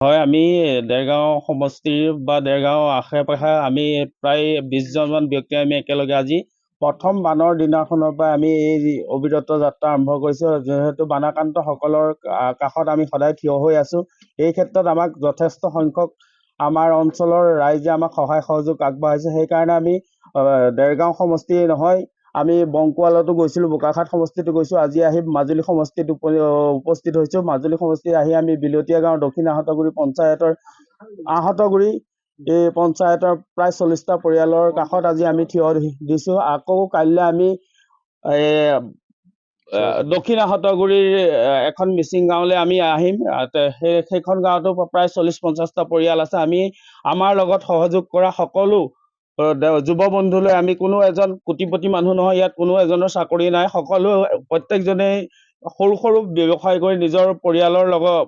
হয়, আমি দেৰগাঁও সমষ্টিৰ বা দেৰগাঁও আশে-পাশে আমি প্ৰায় 20জনমান ব্যক্তি আমি একেলগে আজি প্ৰথম বানৰ দিনাখনৰ পৰা আমি এই অবিৰত যাত্ৰা আৰম্ভ কৰিছোঁ। যিহেতু বানাক্ৰান্তসকলৰ কাষত আমি সদায় থিয় হৈ আছোঁ। এই ক্ষেত্ৰত আমাক যথেষ্ট সংখ্যক আমাৰ অঞ্চলৰ ৰাইজে আমাক সহায় সহযোগ আগবঢ়াইছে। সেইকাৰণে আমি দেৰগাঁও সমষ্টি নহয়, আমি বংকুৱালতো গৈছিলোঁ, বোকাখাট সমষ্টিতো গৈছোঁ। আজি আহি মাজুলী সমষ্টিত উপস্থিত হৈছোঁ। মাজুলী সমষ্টিত আহি আমি বিলতীয়া গাঁৱৰ দক্ষিণ আহঁতগুৰি পঞ্চায়তৰ আহঁতগুৰি এই পঞ্চায়তৰ প্ৰায় 40টা পৰিয়ালৰ কাষত আজি আমি থিয় দিছোঁ। আকৌ কাইলৈ আমি দক্ষিণ আহঁতগুৰিৰ এখন মিচিং গাঁৱলৈ আমি আহিম। সেইখন গাঁৱতো প্ৰায় 40-50টা পৰিয়াল আছে। আমি আমাৰ লগত সহযোগ কৰা সকলো যুৱ বন্ধুলৈ আমি কোনো এজন কোটিপতি মানুহ নহয়, ইয়াত কোনো এজনৰ চাকৰি নাই। সকলো প্ৰত্যেকজনেই সৰু সৰু ব্যৱসায় কৰি নিজৰ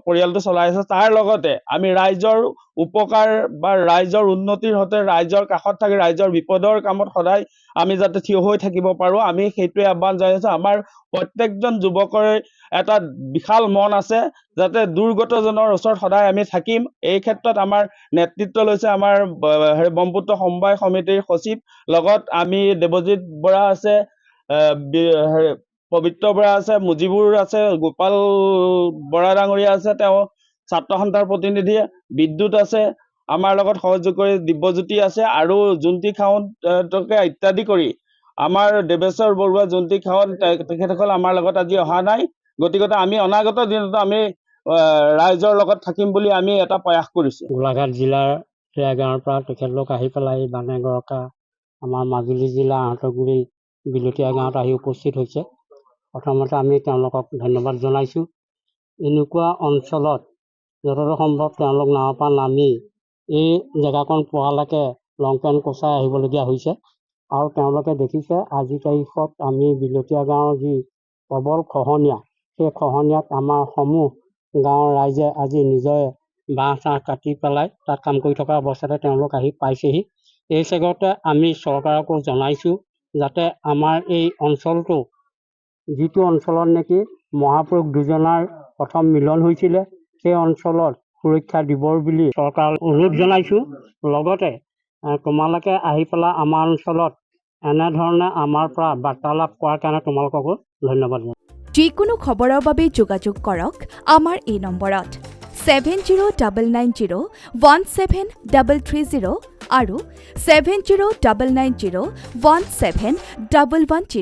পৰিয়ালটো চলাই আছে। তাৰ লগতে আমি ৰাইজৰ উপকাৰ বা ৰাইজৰ উন্নতিৰ হতে ৰাইজৰ কাষত থাকি ৰাইজৰ বিপদৰ কামত সদায় আমি যাতে থিয় হৈ থাকিব পাৰোঁ, আমি সেইটোৱে আহ্বান জনাইছোঁ। আমাৰ প্ৰত্যেকজন যুৱকৰে এটা বিশাল মন আছে, যাতে দুৰ্গতজনৰ ওচৰত সদায় আমি থাকিম। এই ক্ষেত্ৰত আমাৰ নেতৃত্ব লৈছে আমাৰ ব্ৰহ্মপুত্ৰ সমবায় সমিতিৰ সচিব, লগত আমি দেৱজিৎ বৰা আছে, পবিত্ৰ বৰা আছে, মুজিবুৰ আছে, গোপাল বৰা ডাঙৰীয়া আছে, তেওঁ ছাত্ৰ সন্থাৰ প্ৰতিনিধি, বিদ্যুৎ আছে, আমাৰ লগত সহযোগ কৰি দিব্যজ্যোতি আছে, আৰু জোনটি খাউণ্টকে ইত্যাদি কৰি আমাৰ দেৱেশ্বৰ বৰুৱা, জোনটি খাউণ্ট, তেখেতসকল আমাৰ লগত আজি অহা নাই। গতিকে আমি অনাগত দিনতো আমি ৰাইজৰ লগত থাকিম বুলি আমি এটা প্ৰয়াস কৰিছোঁ। গোলাঘাট জিলাৰ দেৰগাঁৱৰ পৰা তেখেতলোক আহি পেলাই বানে গৰকা আমাৰ মাজুলী জিলা আহঁতগুৰি বিলতীয়া গাঁৱত আহি উপস্থিত হৈছে। প্ৰথমতে আমি তেওঁলোকক ধন্যবাদ জনাইছোঁ। এনেকুৱা অঞ্চলত যতদূৰ সম্ভৱ তেওঁলোক নাৱৰ পৰা নামি এই জেগাকণ পোৱালৈকে লং পেণ্ট কোচাই আহিবলগীয়া হৈছে। আৰু তেওঁলোকে দেখিছে আজি তাৰিখত আমি বিলতীয়া গাঁৱৰ যি প্ৰবল খহনীয়া, সেই খহনীয়াত আমাৰ সমূহ গাঁৱৰ ৰাইজে আজি নিজে বাঁহ চাহ কাটি পেলাই তাত কাম কৰি থকা অৱস্থাতে তেওঁলোক আহি পাইছেহি। এই চেগতে আমি চৰকাৰকো জনাইছোঁ যাতে আমাৰ এই অঞ্চলটো, যিটো অঞ্চলত নেকি মহাপুৰুষ দুজনাৰ প্ৰথম মিলন হৈছিলে, সেই অঞ্চলত সুৰক্ষা দিবৰ বুলি চৰকাৰক অনুৰোধ জনাইছোঁ। লগতে তোমালোকে আহি পেলাই আমাৰ অঞ্চলত এনেধৰণে আমাৰ পৰা বাৰ্তালাপ কৰাৰ কাৰণে তোমালোককো ধন্যবাদ জনাইছোঁ। যিকোনো খবৰৰ বাবে যোগাযোগ কৰক আমাৰ এই নম্বৰত 7099017330 আৰু 7099017110।